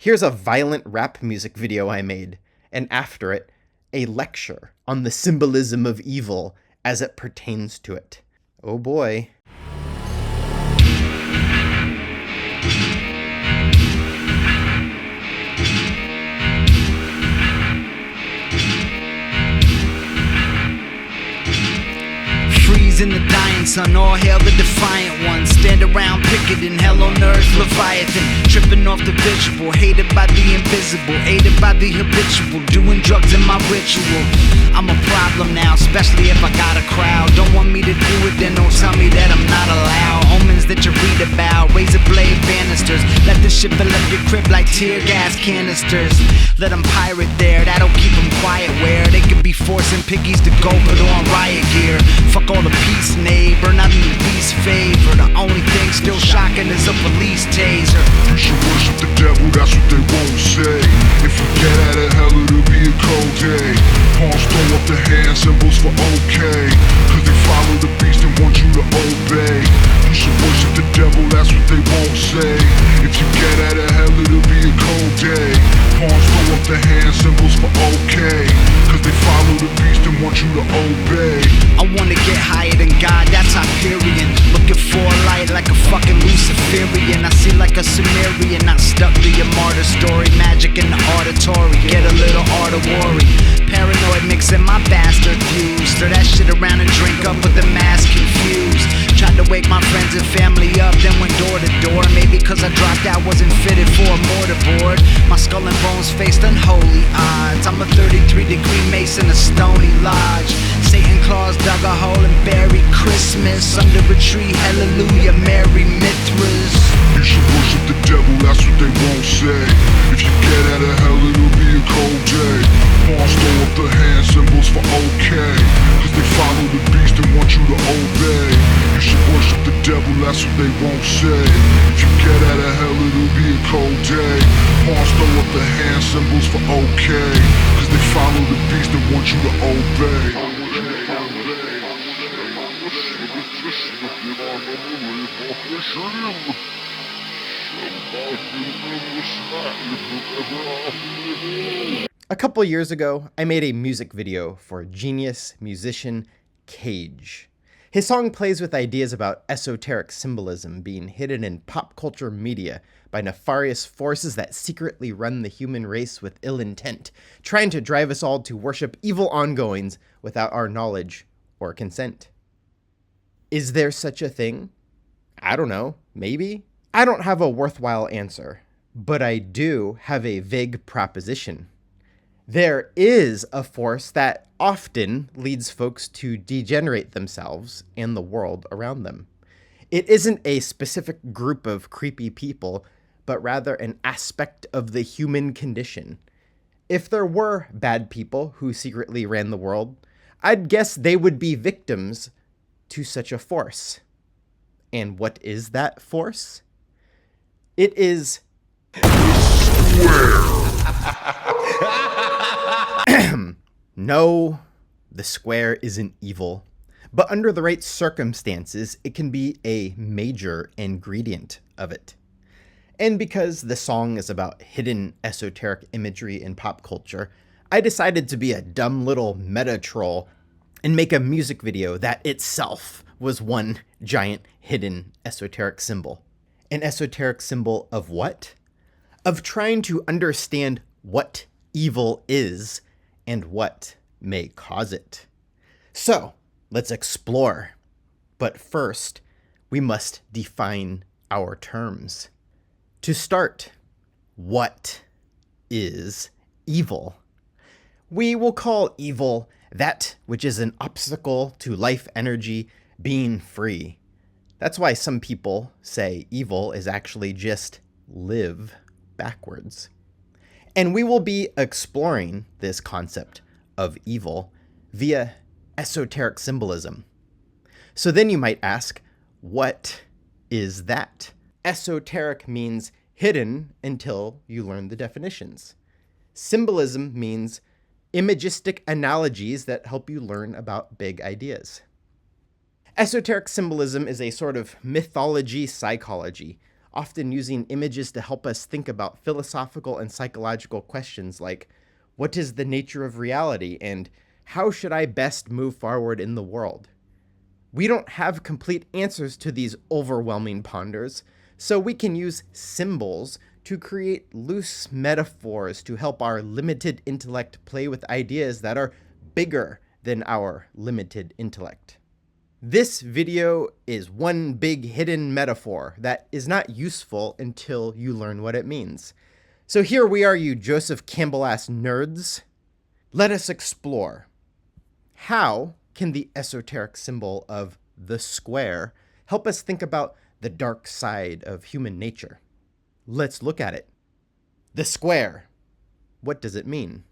Here's a violent rap music video I made, and after it, a lecture on the symbolism of evil as it pertains to it. Oh boy. In the dying sun, all hail the defiant ones. Stand around picketing, hell on earth, Leviathan. Tripping off the visual, hated by the invisible, aided by the habitual, doing drugs in my ritual. I'm a problem now, especially if I got a crowd. Don't want me to do it, then don't tell me that I'm not allowed. Omens that you read about, razor blade banisters. Let the shit fill up your crib like tear gas canisters. Let them pirate there, that'll keep them quiet where they could be forcing piggies to go put on riot gear. Fuck all the peace, neighbor, not in the least favor. The only thing still shocking is a police taser. You should worship the devil, that's what they won't say. If you get out of hell, it'll be a cold day. Palms throw up the hand symbols for okay, cause they follow the beast and want you to obey. You should worship the devil, that's what they won't say. If you get out of hell, it'll be a cold day. Palms throw up the hand symbols for okay, cause they follow the beast and want you to obey. I wanna get higher than God, that's Hyperion. Looking for a light like a fucking Luciferian. I see like a Sumerian, not stuck to your martyr story. Magic in the auditory, get a little artery. Paranoid mixing my bastard views. Stir that shit around and drink up with the mass confused. Tried to wake my friends and family up, then went door to door. Maybe cause I dropped out, wasn't fitted for a mortarboard. My skull and bones faced unholy odds. I'm a 33-degree mason, a stony lodge. Satan claws dug a hole and buried Christmas under a tree, hallelujah, Merry Mithras. You should worship the devil, that's what they won't say. If you get out of hell, it'll be a cold day. Palms throw up the hand symbols for okay, cause they follow the beast and want you to obey. You should worship the devil, that's what they won't say. If you get out of hell, it'll be a cold day. Palms throw up the hand symbols for okay, cause they follow the beast and want you to obey. A couple years ago, I made a music video for genius musician Cage. His song plays with ideas about esoteric symbolism being hidden in pop culture media by nefarious forces that secretly run the human race with ill intent, trying to drive us all to worship evil ongoings without our knowledge or consent. Is there such a thing? I don't know, maybe? I don't have a worthwhile answer, but I do have a vague proposition. There is a force that often leads folks to degenerate themselves and the world around them. It isn't a specific group of creepy people, but rather an aspect of the human condition. If there were bad people who secretly ran the world, I'd guess they would be victims to such a force. And what is that force? It is No, the square isn't evil, but under the right circumstances, it can be a major ingredient of it. And because the song is about hidden esoteric imagery in pop culture, I decided to be a dumb little meta troll and make a music video that itself was one giant hidden esoteric symbol. An esoteric symbol of what? Of trying to understand what evil is and what may cause it. So, let's explore. But first, we must define our terms. To start, what is evil? We will call evil that which is an obstacle to life energy being free. That's why some people say evil is actually just live backwards. And we will be exploring this concept of evil via esoteric symbolism. So then you might ask, what is that? Esoteric means hidden until you learn the definitions. Symbolism means imagistic analogies that help you learn about big ideas. Esoteric symbolism is a sort of mythology psychology, often using images to help us think about philosophical and psychological questions like, what is the nature of reality, and how should I best move forward in the world? We don't have complete answers to these overwhelming ponders, so we can use symbols to create loose metaphors to help our limited intellect play with ideas that are bigger than our limited intellect. This video is one big hidden metaphor that is not useful until you learn what it means. So here we are, you Joseph Campbell-ass nerds. Let us explore. How can the esoteric symbol of the square help us think about the dark side of human nature? Let's look at it. The square. What does it mean?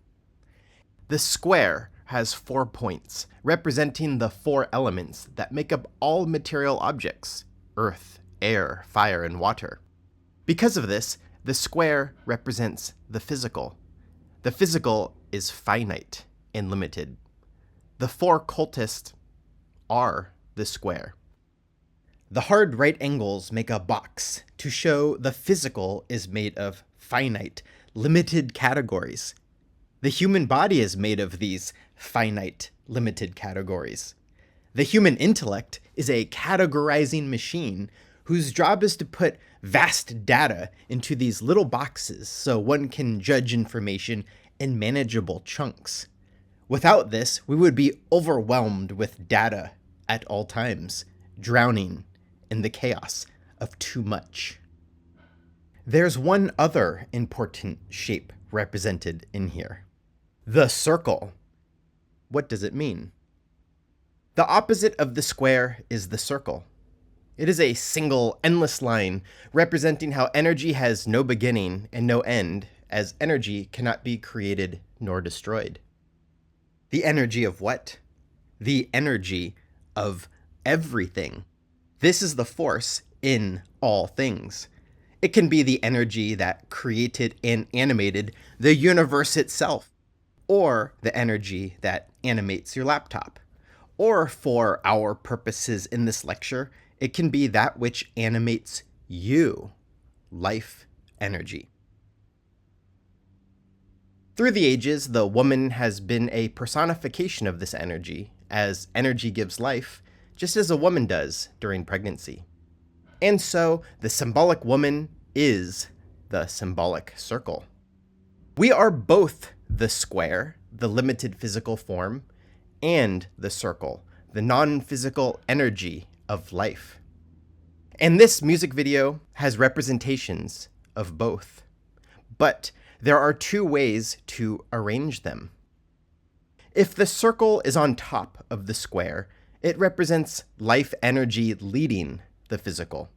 The square has 4 points, representing the 4 elements that make up all material objects: earth, air, fire, and water. Because of this, the square represents the physical. The physical is finite and limited. The 4 cultists are the square. The hard right angles make a box to show the physical is made of finite, limited categories. The human body is made of these finite, limited categories. The human intellect is a categorizing machine whose job is to put vast data into these little boxes so one can judge information in manageable chunks. Without this, we would be overwhelmed with data at all times, drowning in the chaos of too much. There's one other important shape represented in here. The circle. What does it mean? The opposite of the square is the circle. It is a single, endless line representing how energy has no beginning and no end, as energy cannot be created nor destroyed. The energy of what? The energy of everything. This is the force in all things. It can be the energy that created and animated the universe itself, or the energy that animates your laptop. Or for our purposes in this lecture, it can be that which animates you, life energy. Through the ages, the woman has been a personification of this energy, as energy gives life, just as a woman does during pregnancy. And so, the symbolic woman is the symbolic circle. We are both the square, the limited physical form, and the circle, the non-physical energy of life. And this music video has representations of both. But there are 2 ways to arrange them. If the circle is on top of the square, it represents life energy leading the physical.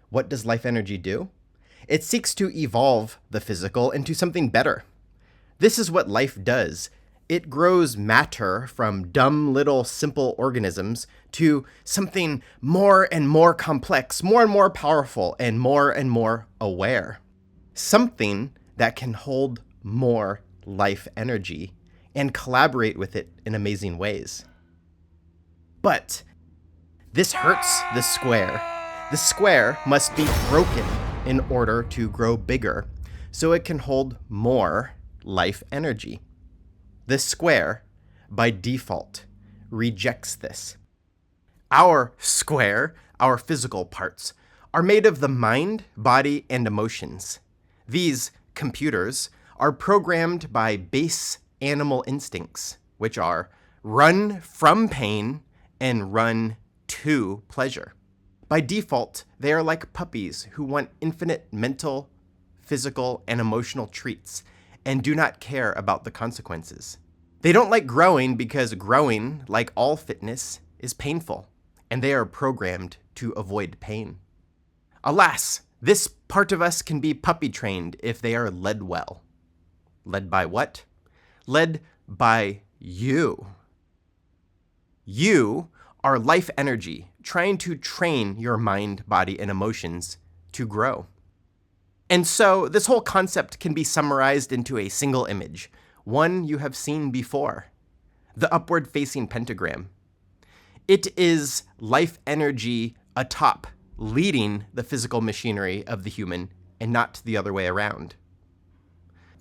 What does life energy do? It seeks to evolve the physical into something better. This is what life does. It grows matter from dumb little simple organisms to something more and more complex, more and more powerful, and more aware. Something that can hold more life energy and collaborate with it in amazing ways. But this hurts the square. The square must be broken in order to grow bigger so it can hold more life energy. The square, by default, rejects this. Our square, our physical parts, are made of the mind, body, and emotions. These computers are programmed by base animal instincts, which are run from pain and run to pleasure. By default, they are like puppies who want infinite mental, physical, and emotional treats and do not care about the consequences. They don't like growing because growing, like all fitness, is painful, and they are programmed to avoid pain. Alas, this part of us can be puppy trained if they are led well. Led by what? Led by you. You are life energy trying to train your mind, body, and emotions to grow. And so this whole concept can be summarized into a single image, one you have seen before: the upward-facing pentagram. It is life energy atop leading the physical machinery of the human and not the other way around.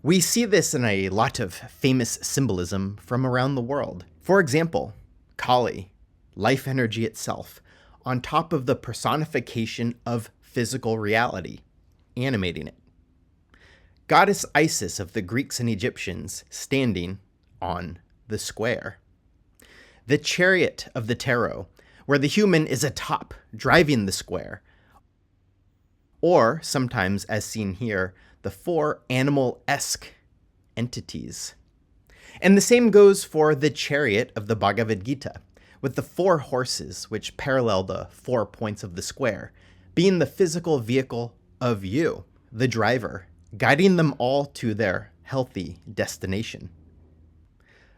We see this in a lot of famous symbolism from around the world. For example, Kali, life energy itself, on top of the personification of physical reality, animating it. Goddess Isis of the Greeks and Egyptians standing on the square. The chariot of the tarot, where the human is atop, driving the square. Or, sometimes as seen here, the four animal-esque entities. And the same goes for the chariot of the Bhagavad Gita, with the four horses which parallel the 4 points of the square, being the physical vehicle of you, the driver, guiding them all to their healthy destination.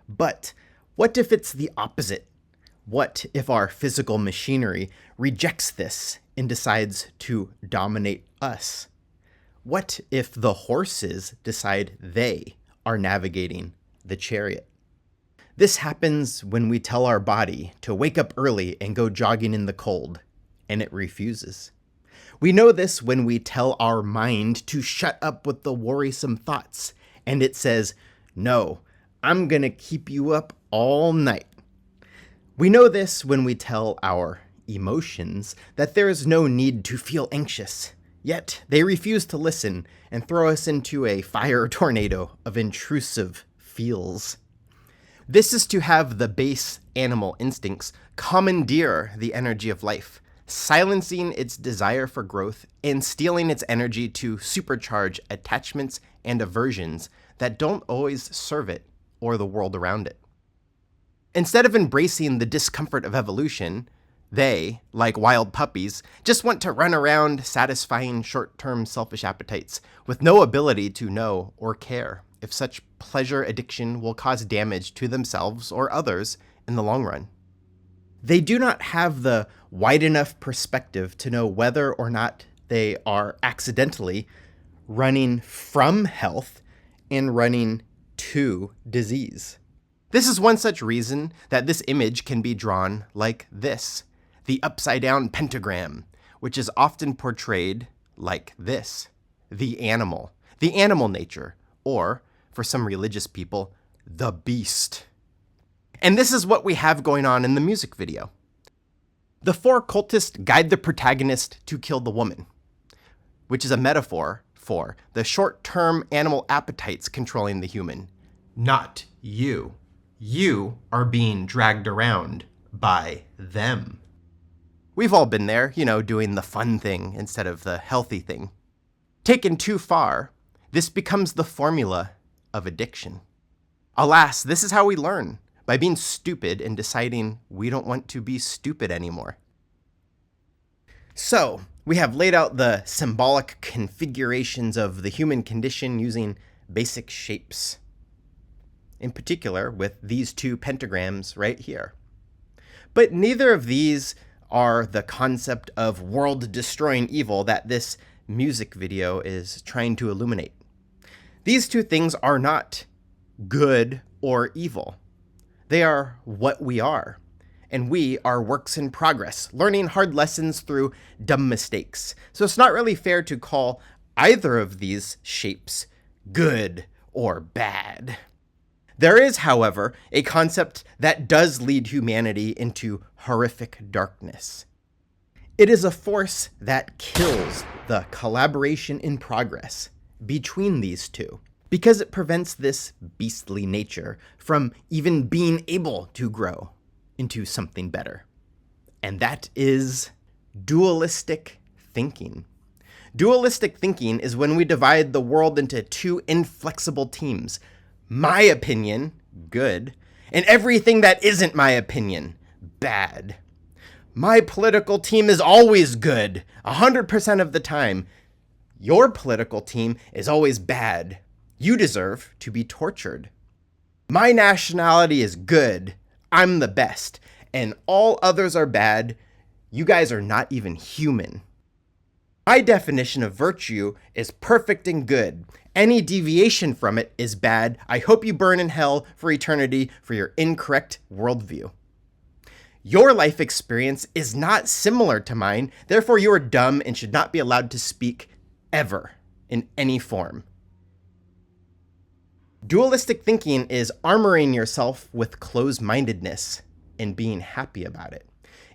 But what if it's the opposite? What if our physical machinery rejects this and decides to dominate us? What if the horses decide they are navigating the chariot? This happens when we tell our body to wake up early and go jogging in the cold, and it refuses. We know this when we tell our mind to shut up with the worrisome thoughts, and it says, "No, I'm gonna keep you up all night." We know this when we tell our emotions that there is no need to feel anxious, yet they refuse to listen and throw us into a fire tornado of intrusive feels. This is to have the base animal instincts commandeer the energy of life, silencing its desire for growth and stealing its energy to supercharge attachments and aversions that don't always serve it or the world around it. Instead of embracing the discomfort of evolution, they, like wild puppies, just want to run around satisfying short-term selfish appetites with no ability to know or care if such pleasure addiction will cause damage to themselves or others in the long run. They do not have the wide enough perspective to know whether or not they are accidentally running from health and running to disease. This is one such reason that this image can be drawn like this, the upside-down pentagram, which is often portrayed like this, the animal nature, or, for some religious people, the beast. And this is what we have going on in the music video. The four cultists guide the protagonist to kill the woman, which is a metaphor for the short-term animal appetites controlling the human, not you. You are being dragged around by them. We've all been there, doing the fun thing instead of the healthy thing. Taken too far, this becomes the formula of addiction. Alas, this is how we learn, by being stupid and deciding we don't want to be stupid anymore. So, we have laid out the symbolic configurations of the human condition using basic shapes. In particular, with these two pentagrams right here. But neither of these are the concept of world-destroying evil that this music video is trying to illuminate. These two things are not good or evil. They are what we are, and we are works in progress, learning hard lessons through dumb mistakes. So it's not really fair to call either of these shapes good or bad. There is, however, a concept that does lead humanity into horrific darkness. It is a force that kills the collaboration in progress between these two, because it prevents this beastly nature from even being able to grow into something better. And that is dualistic thinking. Dualistic thinking is when we divide the world into two inflexible teams. My opinion, good, and everything that isn't my opinion, bad. My political team is always good, 100% of the time. Your political team is always bad. You deserve to be tortured. My nationality is good, I'm the best, and all others are bad. You guys are not even human. My definition of virtue is perfect and good. Any deviation from it is bad. I hope you burn in hell for eternity for your incorrect worldview. Your life experience is not similar to mine, therefore you are dumb and should not be allowed to speak ever in any form. Dualistic thinking is armoring yourself with closed-mindedness and being happy about it.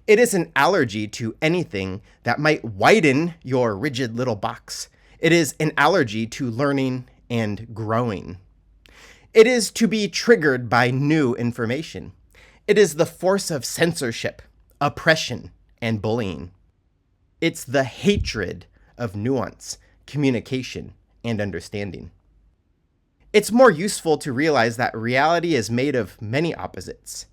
It is an allergy to anything that might widen your rigid little box. It is an allergy to learning and growing. It is to be triggered by new information. It is the force of censorship, oppression, and bullying. It's the hatred of nuance, communication, and understanding. It's more useful to realize that reality is made of many opposites,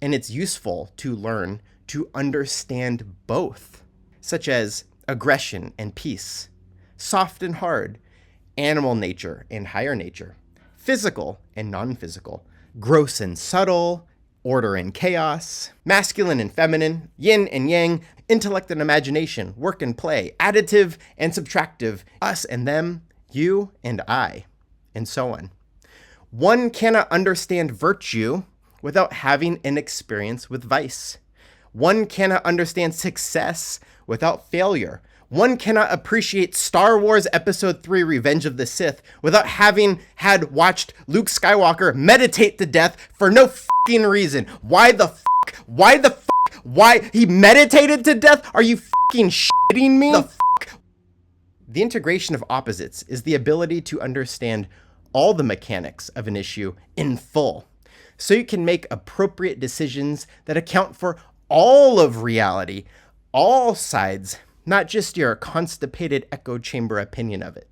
and it's useful to learn to understand both, such as aggression and peace, soft and hard, animal nature and higher nature, physical and non-physical, gross and subtle, order and chaos, masculine and feminine, yin and yang, intellect and imagination, work and play, additive and subtractive, us and them, you and I, and so on. One cannot understand virtue without having an experience with vice. One cannot understand success without failure. One cannot appreciate Star Wars Episode 3 Revenge of the Sith without having had watched Luke Skywalker meditate to death for no fucking reason. Why the fuck? Why? He meditated to death? Are you fucking shitting me? The integration of opposites is the ability to understand all the mechanics of an issue in full, so you can make appropriate decisions that account for all of reality, all sides, not just your constipated echo chamber opinion of it.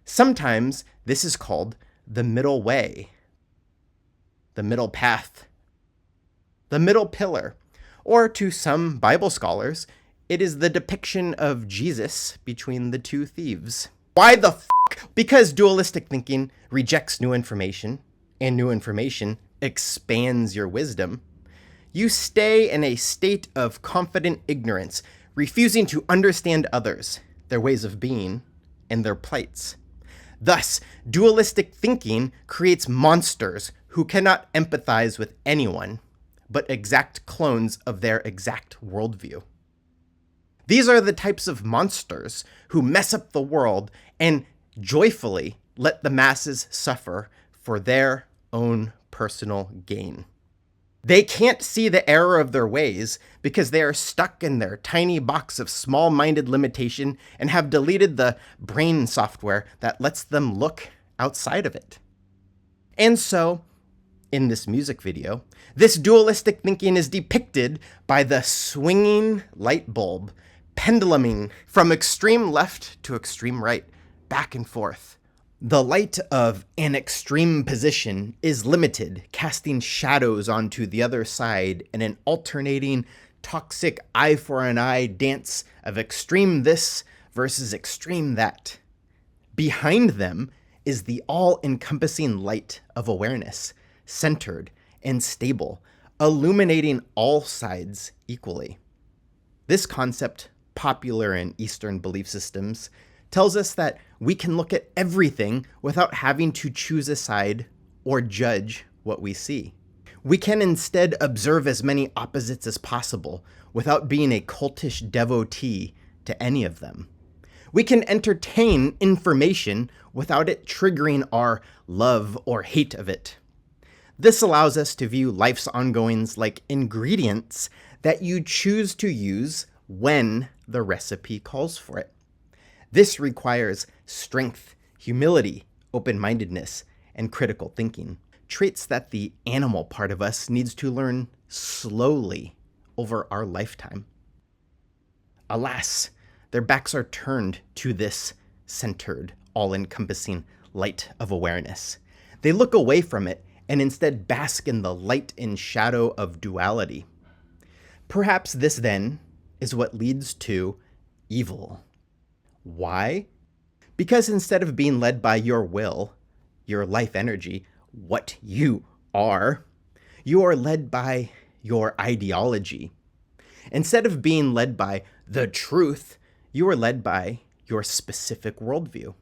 Sometimes this is called the middle way, the middle path, the middle pillar, or to some Bible scholars, it is the depiction of Jesus between the two thieves. Why the fuck? Because dualistic thinking rejects new information, and new information expands your wisdom. You stay in a state of confident ignorance, refusing to understand others, their ways of being, and their plights. Thus, dualistic thinking creates monsters who cannot empathize with anyone, but exact clones of their exact worldview. These are the types of monsters who mess up the world and joyfully let the masses suffer for their own personal gain. They can't see the error of their ways because they are stuck in their tiny box of small-minded limitation and have deleted the brain software that lets them look outside of it. And so, in this music video, this dualistic thinking is depicted by the swinging light bulb, penduluming from extreme left to extreme right, back and forth. The light of an extreme position is limited, casting shadows onto the other side in an alternating, toxic eye for an eye dance of extreme this versus extreme that. Behind them is the all-encompassing light of awareness, centered and stable, illuminating all sides equally. This concept, popular in Eastern belief systems, tells us that we can look at everything without having to choose a side or judge what we see. We can instead observe as many opposites as possible without being a cultish devotee to any of them. We can entertain information without it triggering our love or hate of it. This allows us to view life's ongoings like ingredients that you choose to use when the recipe calls for it. This requires strength, humility, open-mindedness, and critical thinking, traits that the animal part of us needs to learn slowly over our lifetime. Alas, their backs are turned to this centered, all-encompassing light of awareness. They look away from it and instead bask in the light and shadow of duality. Perhaps this, then, is what leads to evil. Why? Because instead of being led by your will, your life energy, what you are led by your ideology. Instead of being led by the truth, you are led by your specific worldview.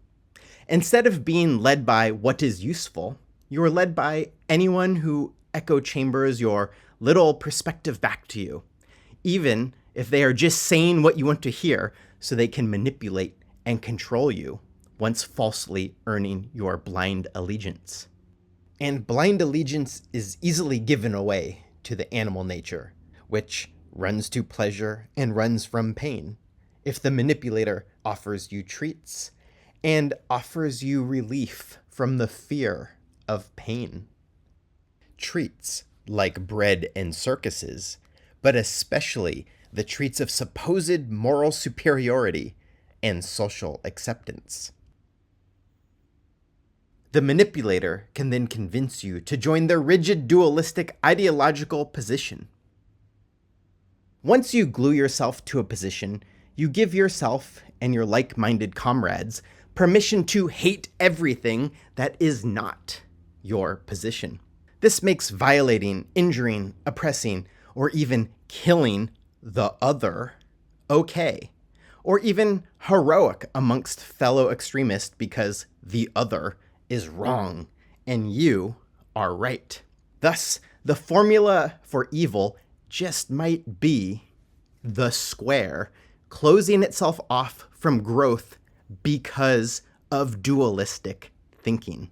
Instead of being led by what is useful, you are led by anyone who echo chambers your little perspective back to you, even if they are just saying what you want to hear so they can manipulate and control you, once falsely earning your blind allegiance. And blind allegiance is easily given away to the animal nature, which runs to pleasure and runs from pain, if the manipulator offers you treats and offers you relief from the fear of pain. Treats like bread and circuses, but especially the treats of supposed moral superiority and social acceptance. The manipulator can then convince you to join their rigid dualistic ideological position. Once you glue yourself to a position, you give yourself and your like-minded comrades permission to hate everything that is not your position. This makes violating, injuring, oppressing, or even killing the other okay, or even heroic amongst fellow extremists because the other is wrong and you are right. Thus, the formula for evil just might be the square closing itself off from growth because of dualistic thinking.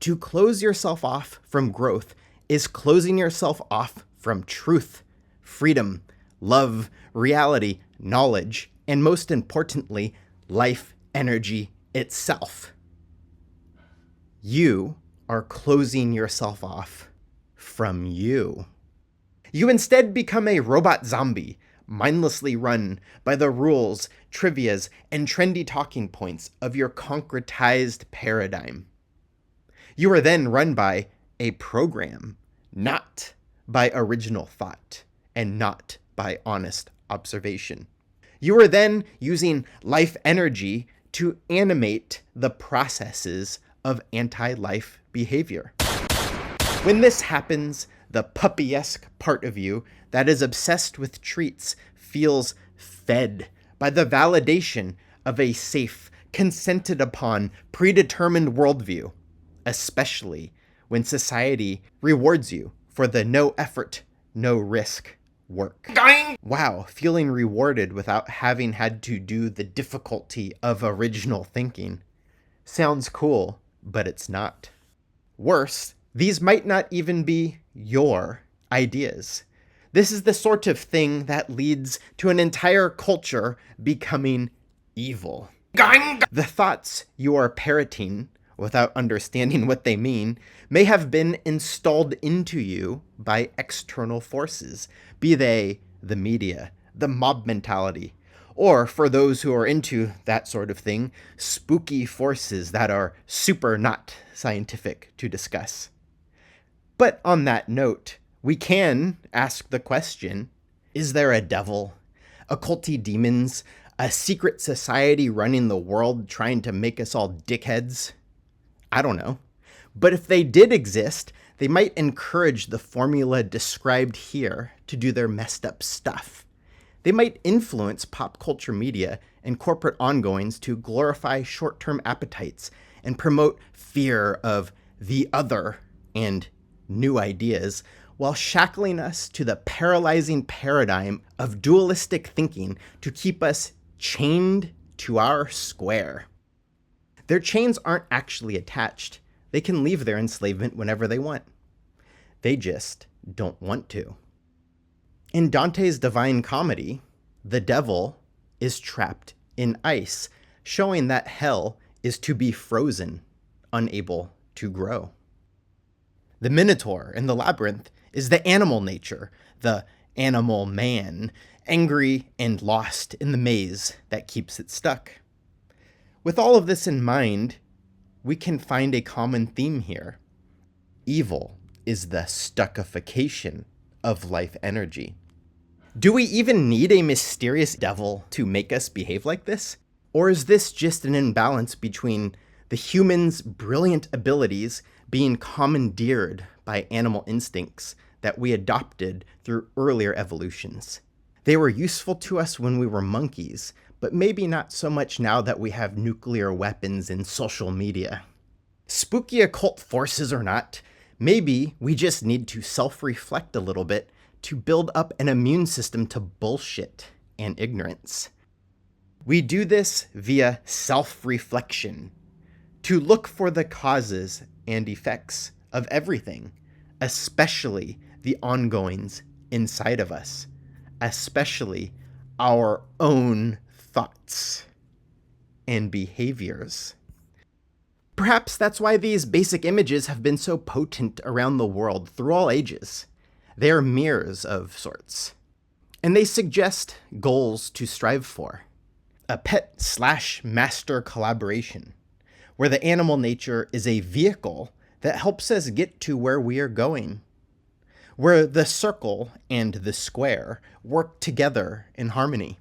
To close yourself off from growth is closing yourself off from truth, freedom, love, reality, knowledge, and most importantly, life energy itself. You are closing yourself off from you. You instead become a robot zombie, mindlessly run by the rules, trivias, and trendy talking points of your concretized paradigm. You are then run by a program, not by original thought, and not by honest observation. You are then using life energy to animate the processes of anti-life behavior. When this happens, the puppy-esque part of you that is obsessed with treats feels fed by the validation of a safe, consented upon, predetermined worldview, especially when society rewards you for the no effort, no risk work. Wow, feeling rewarded without having had to do the difficulty of original thinking. Sounds cool, but it's not. Worse, these might not even be your ideas. This is the sort of thing that leads to an entire culture becoming evil. The thoughts you are parroting, without understanding what they mean, may have been installed into you by external forces, be they the media, the mob mentality, or, for those who are into that sort of thing, spooky forces that are super not scientific to discuss. But on that note, we can ask the question, is there a devil, occulty demons, a secret society running the world trying to make us all dickheads? I don't know. But if they did exist, they might encourage the formula described here to do their messed up stuff. They might influence pop culture media and corporate ongoings to glorify short-term appetites and promote fear of the other and new ideas, while shackling us to the paralyzing paradigm of dualistic thinking to keep us chained to our square. Their chains aren't actually attached. They can leave their enslavement whenever they want. They just don't want to. In Dante's Divine Comedy, the devil is trapped in ice, showing that hell is to be frozen, unable to grow. The Minotaur in the Labyrinth is the animal nature, the animal man, angry and lost in the maze that keeps it stuck. With all of this in mind, we can find a common theme here. Evil is the stuckification of life energy. Do we even need a mysterious devil to make us behave like this? Or is this just an imbalance between the human's brilliant abilities being commandeered by animal instincts that we adopted through earlier evolutions? They were useful to us when we were monkeys, but maybe not so much now that we have nuclear weapons and social media. Spooky occult forces or not, Maybe we just need to self-reflect a little bit to build up an immune system to bullshit and ignorance. We do this via self-reflection, to look for the causes and effects of everything, especially the ongoings inside of us, especially our own thoughts and behaviors. Perhaps that's why these basic images have been so potent around the world through all ages. They are mirrors of sorts, and they suggest goals to strive for. A pet/master collaboration, where the animal nature is a vehicle that helps us get to where we are going, where the circle and the square work together in harmony.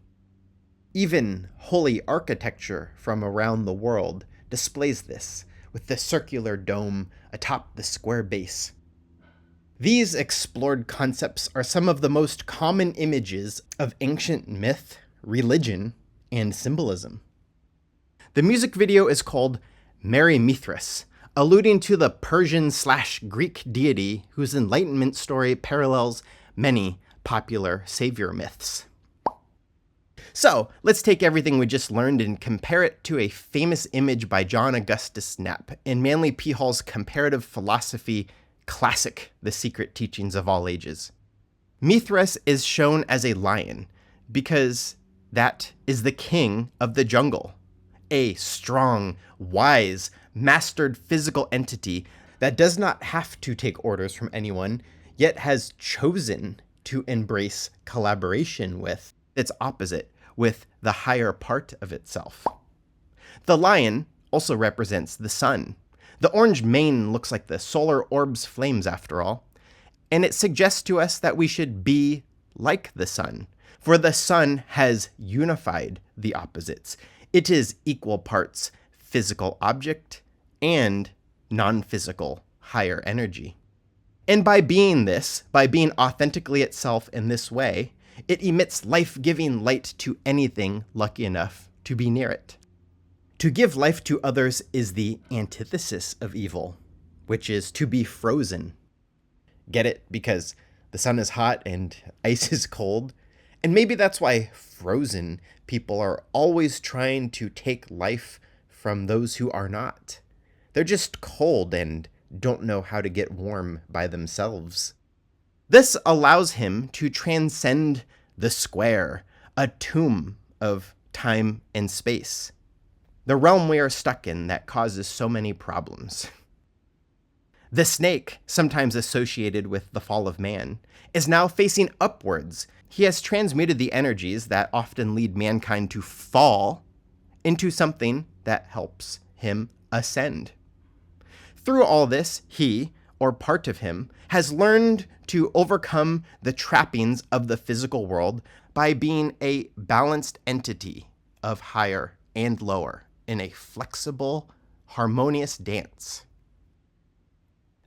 Even holy architecture from around the world displays this, with the circular dome atop the square base. These explored concepts are some of the most common images of ancient myth, religion, and symbolism. The music video is called Merry Mithras, alluding to the Persian/Greek deity whose enlightenment story parallels many popular savior myths. So, let's take everything we just learned and compare it to a famous image by John Augustus Knapp in Manly P. Hall's comparative philosophy classic, The Secret Teachings of All Ages. Mithras is shown as a lion because that is the king of the jungle, a strong, wise, mastered physical entity that does not have to take orders from anyone, yet has chosen to embrace collaboration with its opposite, with the higher part of itself. The lion also represents the sun. The orange mane looks like the solar orb's flames after all, and it suggests to us that we should be like the sun, for the sun has unified the opposites. It is equal parts physical object and non-physical higher energy. And by being this, by being authentically itself in this way, it emits life-giving light to anything lucky enough to be near it. To give life to others is the antithesis of evil, which is to be frozen. Get it? Because the sun is hot and ice is cold. And maybe that's why frozen people are always trying to take life from those who are not. They're just cold and don't know how to get warm by themselves. This allows him to transcend the square, a tomb of time and space, the realm we are stuck in that causes so many problems. The snake, sometimes associated with the fall of man, is now facing upwards. He has transmuted the energies that often lead mankind to fall into something that helps him ascend. Through all this, he, or part of him, has learned to overcome the trappings of the physical world by being a balanced entity of higher and lower in a flexible, harmonious dance.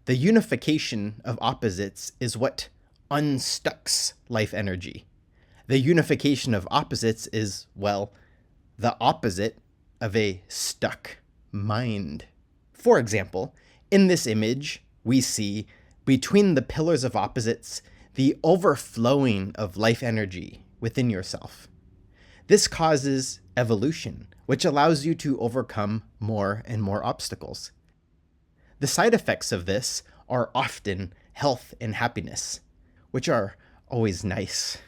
The unification of opposites is what unstucks life energy. The unification of opposites is, well, the opposite of a stuck mind. For example, in this image, we see, between the pillars of opposites, the overflowing of life energy within yourself. This causes evolution, which allows you to overcome more and more obstacles. The side effects of this are often health and happiness, which are always nice.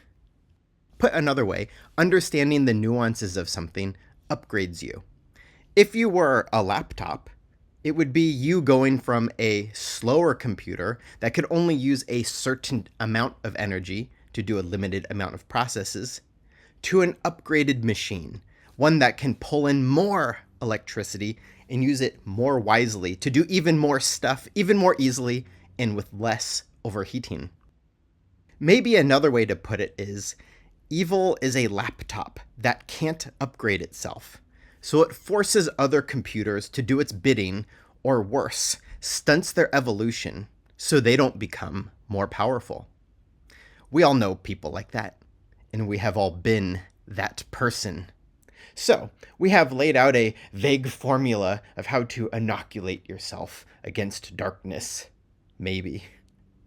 Put another way, understanding the nuances of something upgrades you. If you were a laptop, it would be you going from a slower computer that could only use a certain amount of energy to do a limited amount of processes, to an upgraded machine, one that can pull in more electricity and use it more wisely to do even more stuff, even more easily, and with less overheating. Maybe another way to put it is, evil is a laptop that can't upgrade itself, so it forces other computers to do its bidding, or worse, stunts their evolution so they don't become more powerful. We all know people like that, and we have all been that person. So, we have laid out a vague formula of how to inoculate yourself against darkness. Maybe.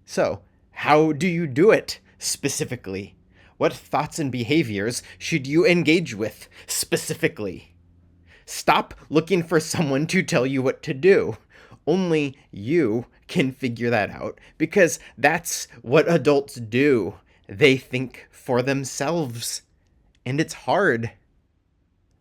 So, how do you do it, specifically? What thoughts and behaviors should you engage with, specifically? Stop looking for someone to tell you what to do. Only you can figure that out, because that's what adults do. They think for themselves. And it's hard.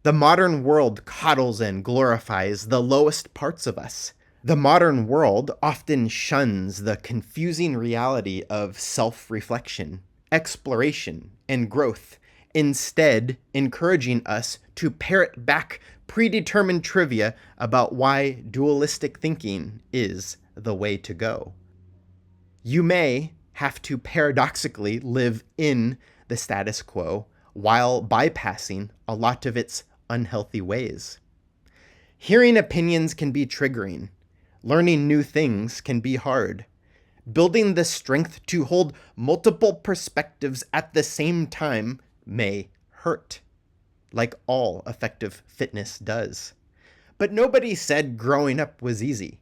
The modern world coddles and glorifies the lowest parts of us. The modern world often shuns the confusing reality of self-reflection, exploration, and growth, instead encouraging us to parrot back predetermined trivia about why dualistic thinking is the way to go. You may have to paradoxically live in the status quo while bypassing a lot of its unhealthy ways. Hearing opinions can be triggering. Learning new things can be hard. Building the strength to hold multiple perspectives at the same time may hurt, like all effective fitness does. But nobody said growing up was easy.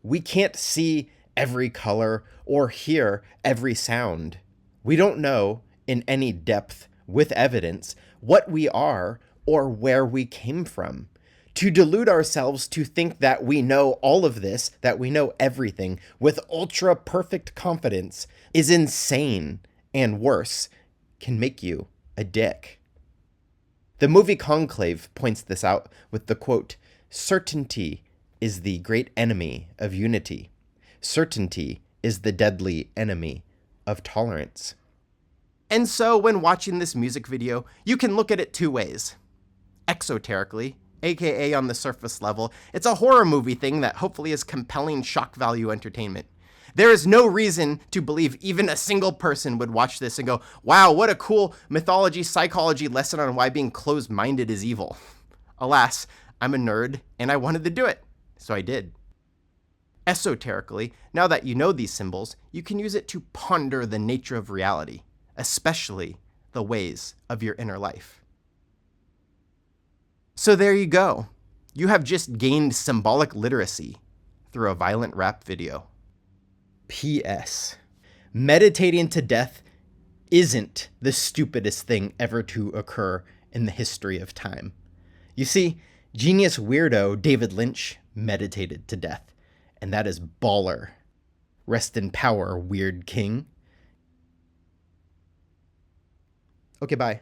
We can't see every color or hear every sound. We don't know in any depth with evidence what we are or where we came from. To delude ourselves to think that we know all of this, that we know everything, with ultra-perfect confidence is insane, and worse, can make you a dick. The movie Conclave points this out with the quote, "Certainty is the great enemy of unity. Certainty is the deadly enemy of tolerance." And so when watching this music video, you can look at it two ways. Exoterically, aka on the surface level, it's a horror movie thing that hopefully is compelling shock value entertainment. There is no reason to believe even a single person would watch this and go, wow, what a cool mythology psychology lesson on why being closed-minded is evil. Alas, I'm a nerd and I wanted to do it, so I did. Esoterically, now that you know these symbols, you can use it to ponder the nature of reality, especially the ways of your inner life. So there you go. You have just gained symbolic literacy through a violent rap video. P.S. Meditating to death isn't the stupidest thing ever to occur in the history of time. You see, genius weirdo David Lynch meditated to death, and that is baller. Rest in power, weird king. Okay, bye.